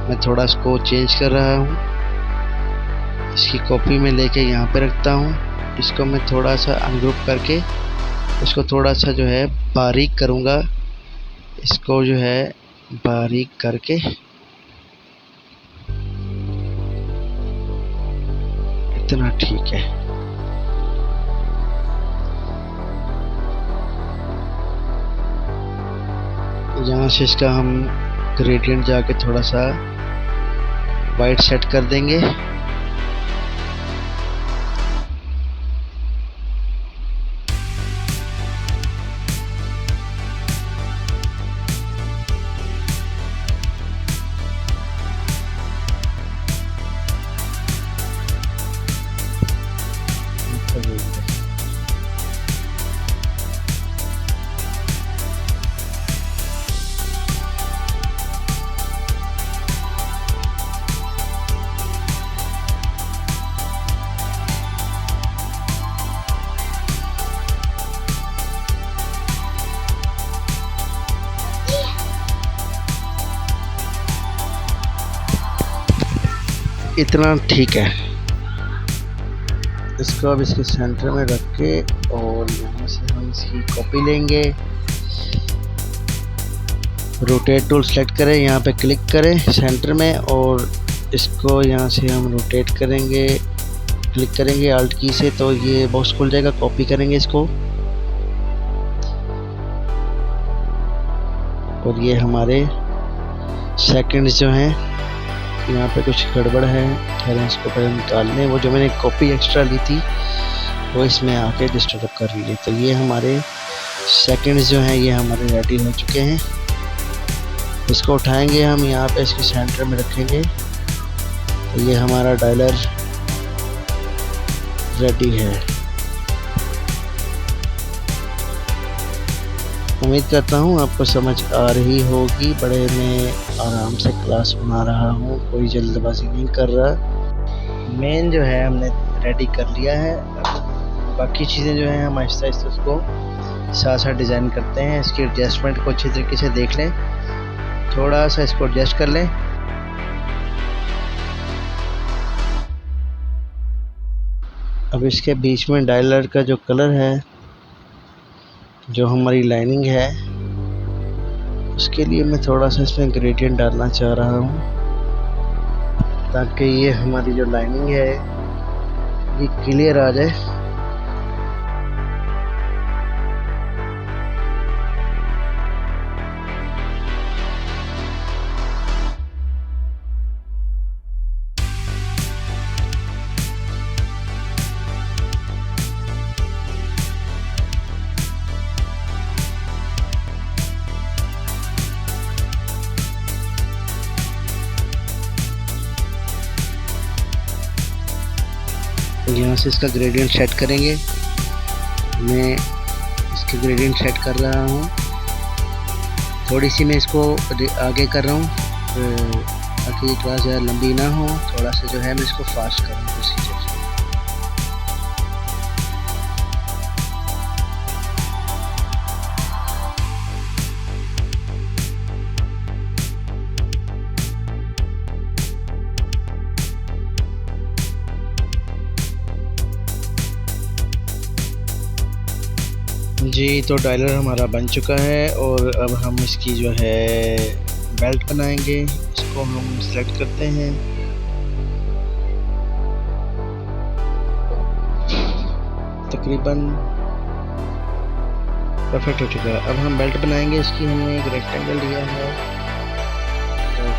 S1: मैं थोड़ा इसको चेंज कर रहा हूँ। इसकी कॉपी में लेके यहाँ पे रखता हूँ। इसको मैं थोड़ा सा अनग्रुप करके इसको थोड़ा सा जो है बारीक करूँगा। इसको जो है बारीक करके इतना ठीक है। यहाँ से इसका हम ग्रेडियंट जाके थोड़ा सा वाइट सेट कर देंगे। इतना ठीक है। इसको अब इसके सेंटर में रख के और यहाँ से हम इसकी कॉपी लेंगे। रोटेट टूल सेलेक्ट करें, यहाँ पे क्लिक करें सेंटर में और इसको यहाँ से हम रोटेट करेंगे, क्लिक करेंगे अल्ट की से तो ये बॉक्स खुल जाएगा। कॉपी करेंगे इसको और ये हमारे सेकंड्स जो हैं, यहाँ पे कुछ गड़बड़ है, खैर इसको पहले निकाल लें। वो जो मैंने कॉपी एक्स्ट्रा ली थी वो इसमें आके डिस्टर्ब कर लिए। तो ये हमारे सेकंड्स जो हैं ये हमारे रेडी हो चुके हैं। इसको उठाएंगे हम, यहाँ पे इसके सेंटर में रखेंगे तो ये हमारा डायलर रेडी है। उम्मीद करता हूँ आपको समझ आ रही होगी। बड़े मैं आराम से क्लास बना रहा हूँ, कोई जल्दबाजी नहीं कर रहा। मेन जो है हमने रेडी कर लिया है, बाकी चीज़ें जो हैं हम आहिस्ता आहिस्ता उसको साथ साथ डिज़ाइन करते हैं। इसकी एडजस्टमेंट को अच्छी तरीके से देख लें, थोड़ा सा इसको एडजस्ट कर लें। अब इसके बीच में डायलर का जो कलर है, जो हमारी लाइनिंग है, उसके लिए मैं थोड़ा सा इसमें ग्रेडियंट डालना चाह रहा हूँ ताकि ये हमारी जो लाइनिंग है ये क्लियर आ जाए। यहाँ से इसका ग्रेडियंट सेट करेंगे। मैं इसके ग्रेडियंट सेट कर रहा हूँ, थोड़ी सी मैं इसको आगे कर रहा हूँ ताकि थोड़ा सा लंबी ना हो, थोड़ा सा जो है मैं इसको फास्ट करूँ प्रोसीजर। जी, तो डायलर हमारा बन चुका है और अब हम इसकी जो है बेल्ट बनाएंगे। इसको हम सेलेक्ट करते हैं, तकरीबन परफेक्ट हो चुका है। अब हम बेल्ट बनाएंगे इसकी। हमने एक रेक्टेंगल लिया है,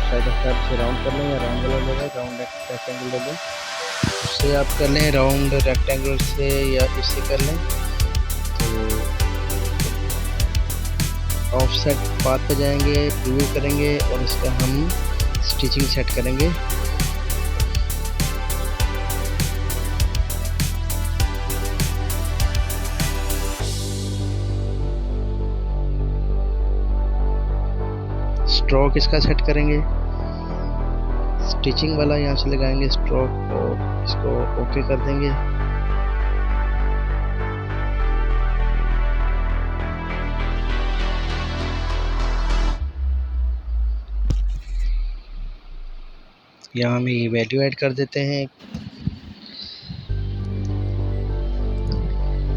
S1: साइड से राउंड कर लें या राउंड वाला ले लें, राउंड रेक्टेंगल ले लें, उससे आप कर लें राउंड रेक्टेंगल से या इससे कर लें। तो ऑफसेट पाथ पे जाएंगे, प्रीव्यू करेंगे और इसका हम स्टिचिंग सेट करेंगे। स्ट्रोक इसका सेट करेंगे, स्टिचिंग वाला यहाँ से लगाएंगे स्ट्रोक और इसको ओके कर देंगे। यहाँ हम ये वैल्यू ऐड कर देते हैं।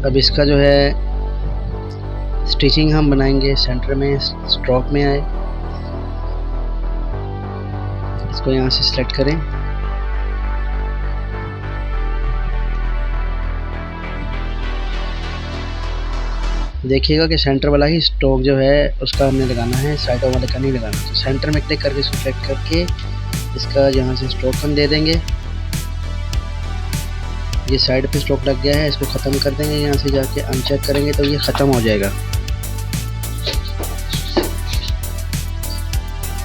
S1: अब इसका जो है स्टिचिंग हम बनाएंगे, सेंटर में स्ट्रोक में आए, इसको यहाँ से सिलेक्ट करें। देखिएगा कि सेंटर वाला ही स्ट्रोक जो है उसका हमने लगाना है, साइडों वाले का नहीं लगाना। तो सेंटर में क्लिक करके इसको सिलेक्ट करके इसका यहाँ से स्ट्रोक हम दे देंगे। ये साइड पे स्ट्रोक लग गया है, इसको ख़त्म कर देंगे। यहाँ से जाके अनचेक करेंगे तो ये ख़त्म हो जाएगा।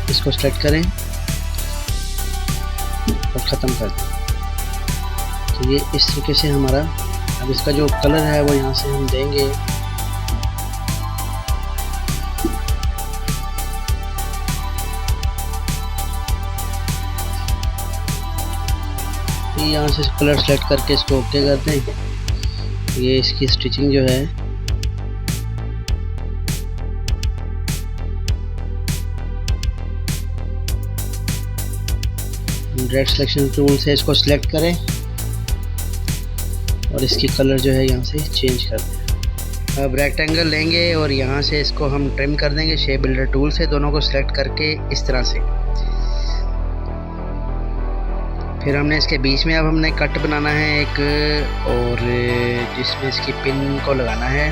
S1: इसको सेलेक्ट करें और ख़त्म कर दें। तो ये इस तरीके से हमारा, अब इसका जो कलर है वो यहाँ से हम देंगे। यहाँ से कलर सेलेक्ट करके इसको ओके कर दें। ये इसकी स्टिचिंग जो है डायरेक्ट सिलेक्शन टूल से इसको सिलेक्ट करें और इसकी कलर जो है यहाँ से चेंज कर दें। अब रेक्टेंगल लेंगे और यहाँ से इसको हम ट्रिम कर देंगे शेप बिल्डर टूल से, दोनों को सिलेक्ट करके इस तरह से। फिर हमने इसके बीच में अब हमने कट बनाना है एक, और जिसमें इसकी पिन को लगाना है।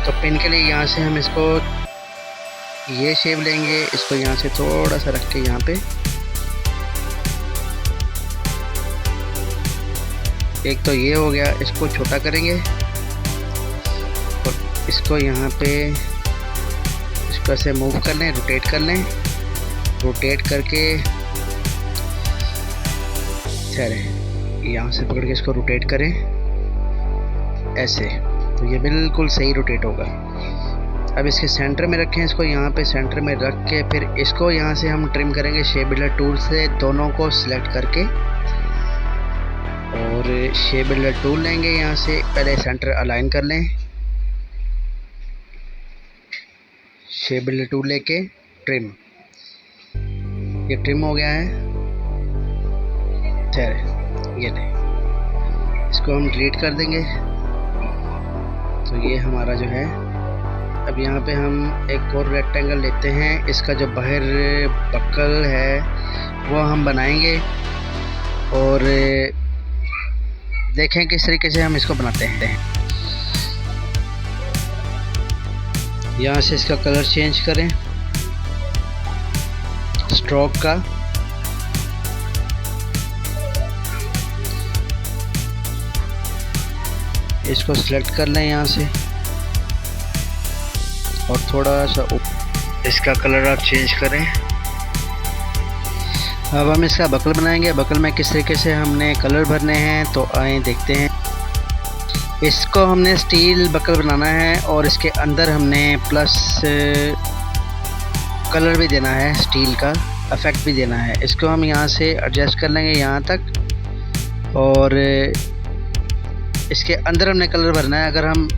S1: तो पिन के लिए यहाँ से हम इसको ये शेप लेंगे, इसको यहाँ से थोड़ा सा रख के यहाँ पे एक तो ये हो गया, इसको छोटा करेंगे और इसको यहाँ पे इसको ऐसे मूव कर लें, रोटेट कर लें। रोटेट करके चले यहाँ से पकड़ के इसको रोटेट करें ऐसे, तो ये बिल्कुल सही रोटेट होगा। अब इसके सेंटर में रखें, इसको यहाँ पे सेंटर में रख के फिर इसको यहाँ से हम ट्रिम करेंगे शेप बिल्डर टूल से, दोनों को सिलेक्ट करके। और शेप बिल्डर टूल लेंगे, यहाँ से पहले सेंटर अलाइन कर लें, शेप बिल्डर टूल लेके ट्रिम, ये ट्रिम हो गया है। चलिए ये नहीं, इसको हम डिलीट कर देंगे। तो ये हमारा जो है, अब यहाँ पे हम एक और रेक्टेंगल लेते हैं, इसका जो बाहर बक्कल है वो हम बनाएंगे और देखें किस तरीके से हम इसको बनाते हैं। यहाँ से इसका कलर चेंज करें स्ट्रोक का, इसको सिलेक्ट कर लें यहाँ से और थोड़ा सा इसका कलर आप चेंज करें। अब हम इसका बकल बनाएंगे। बकल में किस तरीके से हमने कलर भरने हैं तो आए देखते हैं। इसको हमने स्टील बकल बनाना है और इसके अंदर हमने प्लस कलर भी देना है, स्टील का इफेक्ट भी देना है। इसको हम यहाँ से एडजस्ट कर लेंगे यहाँ तक और इसके अंदर हमने कलर भरना है। अगर हम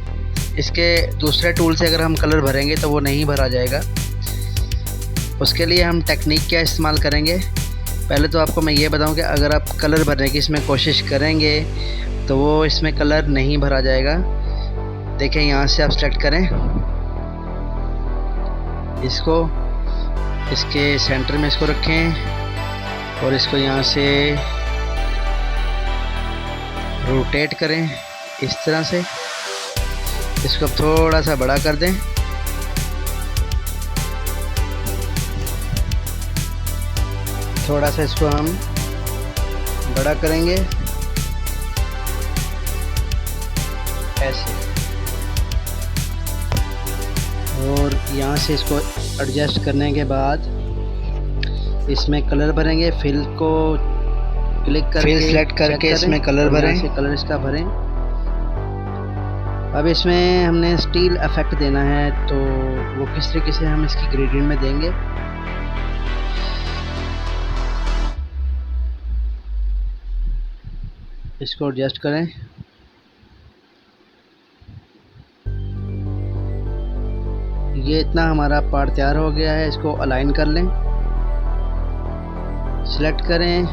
S1: इसके दूसरे टूल से अगर हम कलर भरेंगे तो वो नहीं भरा जाएगा। उसके लिए हम टेक्निक क्या इस्तेमाल करेंगे, पहले तो आपको मैं ये बताऊं कि अगर आप कलर भरने की इसमें कोशिश करेंगे तो वो इसमें कलर नहीं भरा जाएगा। देखें यहाँ से आप सेलेक्ट करें इसको, इसके सेंटर में इसको रखें और इसको यहाँ से रोटेट करें इस तरह से। इसको थोड़ा सा बड़ा कर दें, थोड़ा सा इसको हम बड़ा करेंगे ऐसे, और यहाँ से इसको एडजस्ट करने के बाद इसमें कलर भरेंगे। फिल को क्लिक करके सिलेक्ट करके इसमें कलर भरें, कलर इसका भरें। अब इसमें हमने स्टील इफेक्ट देना है, तो वो किस तरीके से हम इसकी ग्रेडियंट में देंगे। इसको एडजस्ट करें, ये इतना हमारा पार्ट तैयार हो गया है। इसको अलाइन कर लें, सिलेक्ट करें,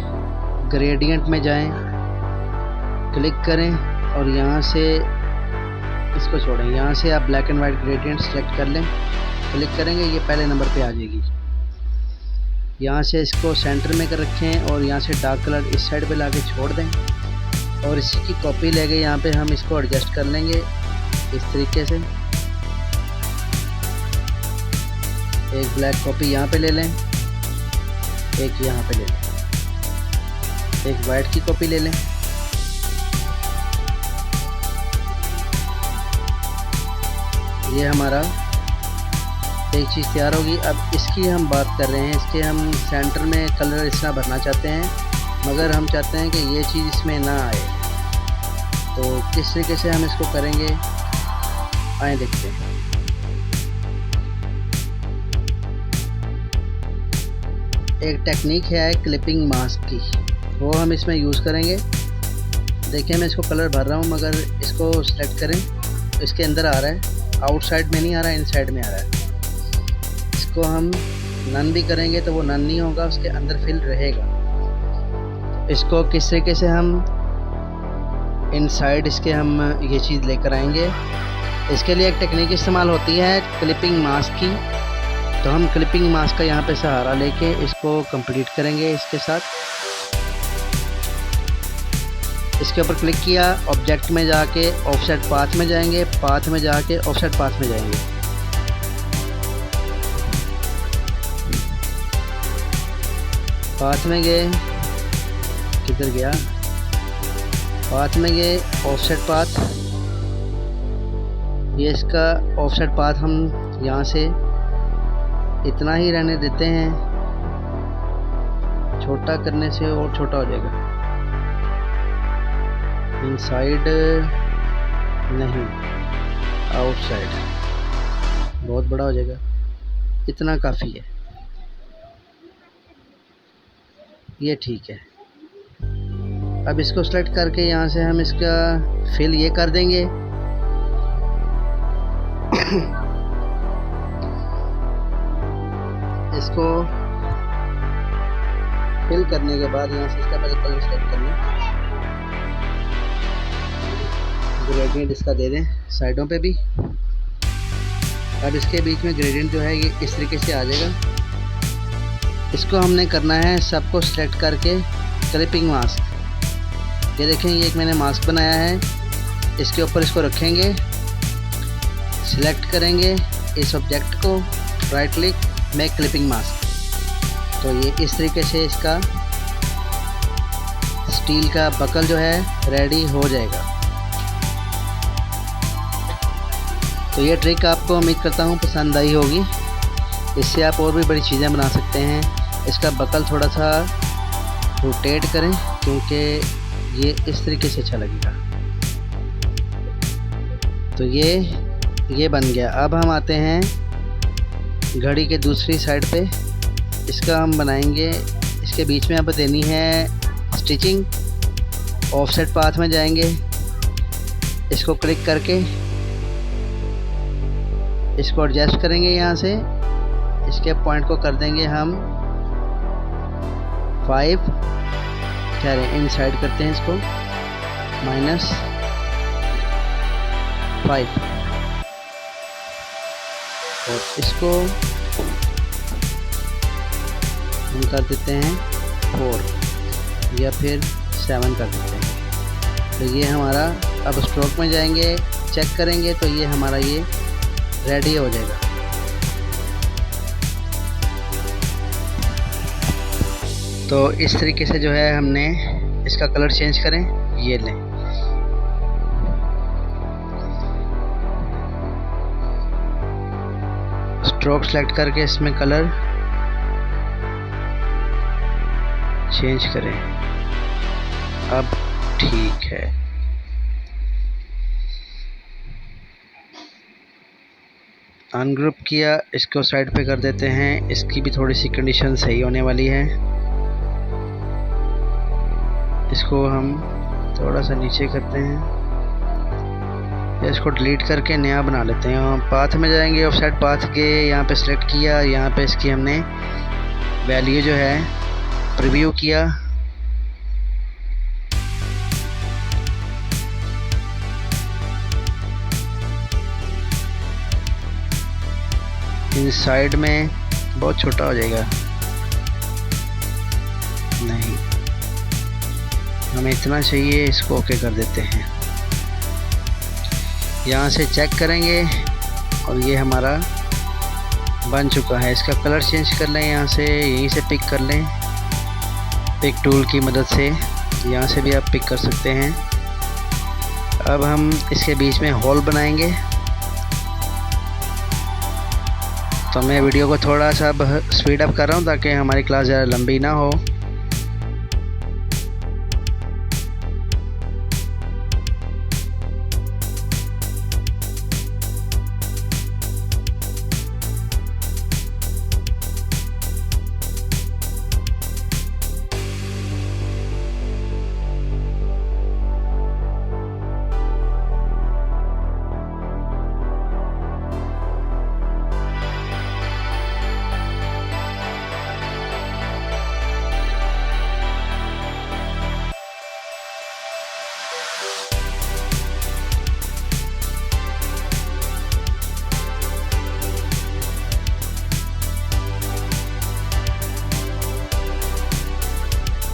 S1: ग्रेडियंट में जाएं, क्लिक करें और यहाँ से इसको छोड़ें। यहाँ से आप black and white gradient select कर लें, क्लिक करेंगे, ये पहले नंबर पे आ जाएगी। यहाँ से इसको सेंटर में कर रखें और यहाँ से डार्क कलर इस साइड पे लाके छोड़ दें और इसी की कॉपी ले गए यहाँ पे हम इसको एडजस्ट कर लेंगे इस तरीके से। एक ब्लैक कॉपी यहाँ पे ले लें, एक यहाँ पे ले लें, एक वाइट की कॉपी ले लें। ये हमारा एक चीज़ तैयार होगी। अब इसकी हम बात कर रहे हैं, इसके हम सेंटर में कलर इस तरह भरना चाहते हैं, मगर हम चाहते हैं कि ये चीज़ इसमें ना आए। तो किस तरीके से हम इसको करेंगे, आए देखते हैं। एक टेक्निक है क्लिपिंग मास्क की, वो हम इसमें यूज़ करेंगे। देखिए मैं इसको कलर भर रहा हूँ, मगर इसको सेलेक्ट करें, इसके अंदर आ रहा है, आउटसाइड में नहीं आ रहा है, इनसाइड में आ रहा है। इसको हम नन भी करेंगे तो वो नन नहीं होगा, उसके अंदर फिल रहेगा। इसको किस तरीके से हम इनसाइड इसके हम ये चीज़ लेकर आएंगे, इसके लिए एक टेक्निक इस्तेमाल होती है क्लिपिंग मास्क की। तो हम क्लिपिंग मास्क का यहाँ पे सहारा लेके इसको कंप्लीट करेंगे। इसके साथ इसके ऊपर क्लिक किया, ऑब्जेक्ट में जाके ऑफसेट पाथ में जाएंगे, पाथ में जाके ऑफसेट पाथ में जाएंगे। पाथ में गए, किधर गया, पाथ में गए, ऑफसेट पाथ, ये इसका ऑफसेट पाथ हम यहाँ से इतना ही रहने देते हैं, छोटा करने से और छोटा हो जाएगा, इनसाइड नहीं आउटसाइड, बहुत बड़ा हो जाएगा, इतना काफ़ी है, ये ठीक है। अब इसको सेलेक्ट करके यहाँ से हम इसका फिल ये कर देंगे। इसको फिल करने के बाद यहाँ से इसका पहले कलर सेलेक्ट करना, ग्रेडियंट इसका दे दें साइडों पे भी। अब इसके बीच में ग्रेडियंट जो है ये इस तरीके से आ जाएगा। इसको हमने करना है सबको सेलेक्ट करके क्लिपिंग मास्क, ये देखें ये एक मैंने मास्क बनाया है, इसके ऊपर इसको रखेंगे, सिलेक्ट करेंगे इस ऑब्जेक्ट को, right click, make clipping mask. तो ये इस तरीके से इसका स्टील का बकल जो है रेडी हो जाएगा। तो ये ट्रिक आपको उम्मीद करता हूँ पसंद आई होगी। इससे आप और भी बड़ी चीज़ें बना सकते हैं। इसका बकल थोड़ा सा रोटेट करें क्योंकि ये इस तरीके से अच्छा लगेगा। तो ये बन गया। अब हम आते हैं घड़ी के दूसरी साइड पे, इसका हम बनाएंगे, इसके बीच में अब देनी है स्टिचिंग। ऑफसेट पाथ में जाएंगे, इसको क्लिक करके इसको एडजस्ट करेंगे, यहाँ से इसके पॉइंट को कर देंगे हम 5, ठहरें इनसाइड करते हैं इसको, -5 और इसको हम कर देते हैं 4 या फिर 7 कर देते हैं। तो ये हमारा, अब स्ट्रोक में जाएंगे, चेक करेंगे तो ये हमारा ये रेडी हो जाएगा। तो इस तरीके से जो है हमने इसका कलर चेंज करें, ये लें, स्ट्रोक सेलेक्ट करके इसमें कलर चेंज करें। अब ठीक है। अनग्रुप किया, इसको साइड पे कर देते हैं, इसकी भी थोड़ी सी कंडीशन सही होने वाली है। इसको हम थोड़ा सा नीचे करते हैं, इसको डिलीट करके नया बना लेते हैं। पाथ में जाएंगे, ऑफसेट पाथ के यहाँ पे सिलेक्ट किया, यहाँ पे इसकी हमने वैल्यू जो है प्रीव्यू किया, इनसाइड में बहुत छोटा हो जाएगा, नहीं हमें इतना चाहिए, इसको ओके कर देते हैं। यहाँ से चेक करेंगे और ये हमारा बन चुका है। इसका कलर चेंज कर लें, यहाँ से यहीं से पिक कर लें, पिक टूल की मदद से यहाँ से भी आप पिक कर सकते हैं। अब हम इसके बीच में होल बनाएंगे। तो मैं वीडियो को थोड़ा सा स्पीड अप कर रहा हूँ ताकि हमारी क्लास ज़्यादा लंबी ना हो।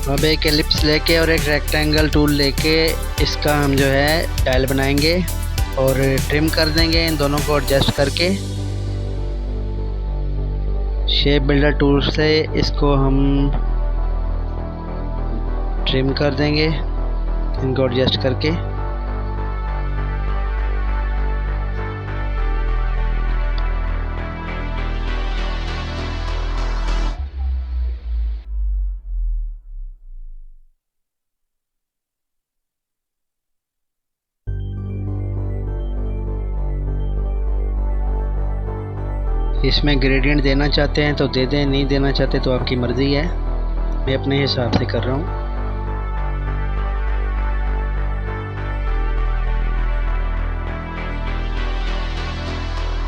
S1: अब एक एलिप्स लेके और एक रेक्टेंगल टूल लेके इसका हम जो है डायल बनाएंगे और ट्रिम कर देंगे इन दोनों को एडजस्ट करके। शेप बिल्डर टूल से इसको हम ट्रिम कर देंगे इनको एडजस्ट करके। इसमें ग्रेडियंट देना चाहते हैं तो दे दें, नहीं देना चाहते तो आपकी मर्ज़ी है। मैं अपने हिसाब से कर रहा हूँ।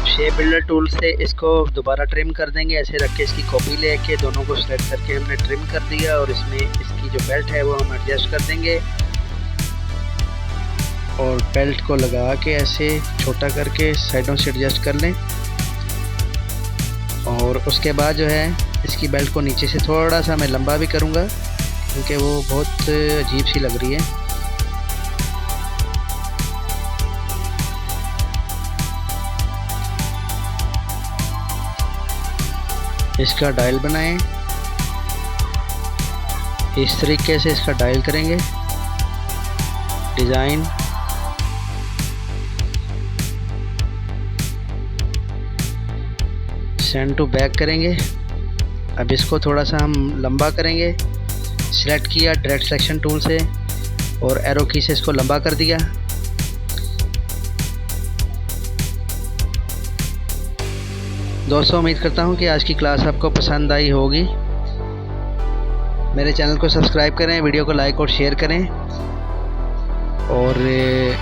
S1: शेप बिल्डर टूल से इसको दोबारा ट्रिम कर देंगे। ऐसे रख के इसकी कॉपी लेके दोनों को सेलेक्ट करके हमने ट्रिम कर दिया और इसमें इसकी जो बेल्ट है वो हम एडजस्ट कर देंगे और बेल्ट को लगा के ऐसे छोटा करके साइडों से एडजस्ट कर लें। और उसके बाद जो है इसकी बेल्ट को नीचे से थोड़ा सा मैं लंबा भी करूँगा क्योंकि वो बहुत अजीब सी लग रही है। इसका डायल बनाएं, इस तरीके से इसका डायल करेंगे। डिज़ाइन, सेंड टू बैक करेंगे। अब इसको थोड़ा सा हम लंबा करेंगे। सिलेक्ट किया डायरेक्ट सिलेक्शन टूल से और एरो की से इसको लंबा कर दिया। दोस्तों उम्मीद करता हूँ कि आज की क्लास आपको पसंद आई होगी। मेरे चैनल को सब्सक्राइब करें, वीडियो को लाइक और शेयर करें और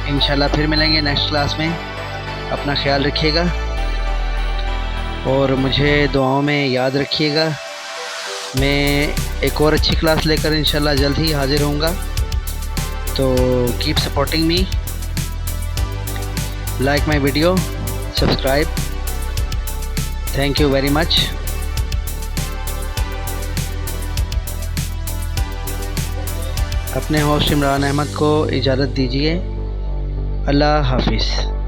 S1: इंशाल्लाह फिर मिलेंगे नेक्स्ट क्लास में। अपना ख्याल रखिएगा और मुझे दुआओं में याद रखिएगा। मैं एक और अच्छी क्लास लेकर इंशाल्लाह जल्द ही हाज़िर होऊंगा। तो keep supporting me, like my video, subscribe. Thank you very much. अपने होस्ट इमरान अहमद को इजाज़त दीजिए। अल्लाह हाफिज़।